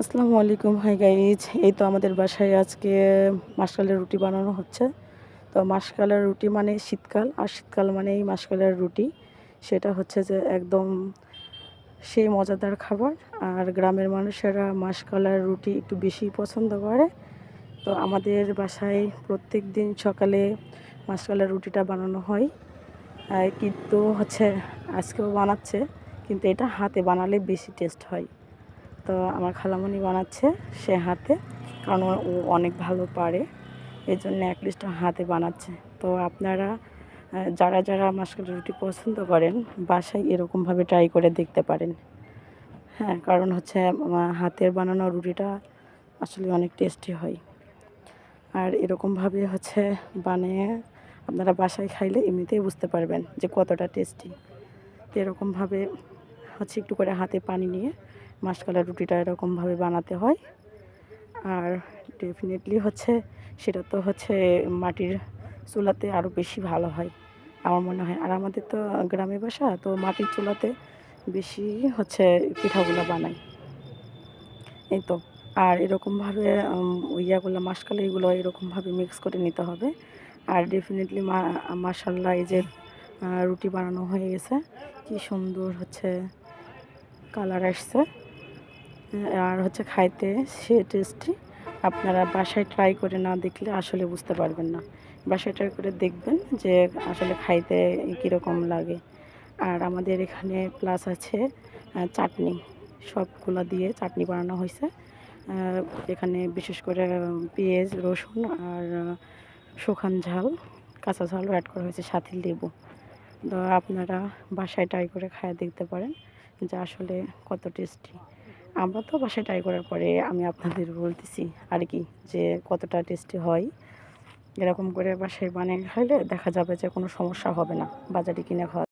আসসালামু আলাইকুম। Hi guys, এই তো আমাদের বাসায় আজকে মাসকালের রুটি বানানো হচ্ছে। তো মাসকালের রুটি মানে শীতকাল, আর শীতকাল মানেই মাসকালের রুটি। সেটা হচ্ছে যে একদম সেই মজাদার খাবার। আর গ্রামের মানুষেরা মাসকালের রুটি একটু বেশি পছন্দ করে। তো আমাদের বাসায় প্রত্যেক দিন সকালে মাসকালের রুটিটা বানানো হয়। কিন্তু হচ্ছে আজকেও বানাচ্ছে, কিন্তু এটা হাতে বানালে বেশি টেস্ট হয়। তো আমার খালামণি বানাচ্ছে সে হাতে, কারণ ও অনেক ভালো পারে, এই জন্য অ্যাটলিস্ট হাতে বানাচ্ছে। তো আপনারা যারা যারা মাশকালের রুটি পছন্দ করেন বাসায় এরকমভাবে ট্রাই করে দেখতে পারেন। হ্যাঁ, কারণ হচ্ছে হাতের বানানো রুটিটা আসলে অনেক টেস্টি হয়। আর এরকমভাবে হচ্ছে বানিয়ে আপনারা বাসায় খাইলে এমনিতেই বুঝতে পারবেন যে কতটা টেস্টি। তো এরকমভাবে হচ্ছে একটু করে হাতে পানি নিয়ে মাসকালের রুটিটা এরকমভাবে বানাতে হয়। আর ডেফিনেটলি হচ্ছে সেটা তো হচ্ছে মাটির চুলাতে আরও বেশি ভালো হয় আমার মনে হয়। আর আমাদের তো গ্রামে বাসা, তো মাটির চুলাতে বেশি হচ্ছে পিঠাগুলো বানাই। এই তো। আর এরকমভাবে ইয়াগুলো মাসকালে এগুলো এরকমভাবে মিক্স করে নিতে হবে। আর ডেফিনেটলি মাশাআল্লাহ, এই যে রুটি বানানো হয়ে গেছে, কি সুন্দর হচ্ছে কালার আসছে। আর হচ্ছে খাইতে সে টেস্টি। আপনারা বাসায় ট্রাই করে না দেখলে আসলে বুঝতে পারবেন না। বাসায় ট্রাই করে দেখবেন যে আসলে খাইতে কীরকম লাগে। আর আমাদের এখানে প্লাস আছে চাটনি, সবগুলা দিয়ে চাটনি বানানো হয়েছে। এখানে বিশেষ করে পেঁয়াজ, রসুন আর শুকান ঝাল, কাঁচা ঝালও অ্যাড করা হয়েছে, সাথে লেবু। তো আপনারা বাসায় ট্রাই করে খাইয়ে দেখতে পারেন যে আসলে কত টেস্টি। আমরা তো বাসায় ট্রাই করার পরে আমি আপনাদের বলতেছি আর কি, যে কতটা টেস্টি হয়। এরকম করে বাসায় বানিয়ে খাইলে দেখা যাবে যে কোনো সমস্যা হবে না বাজারে কিনে খাওয়া।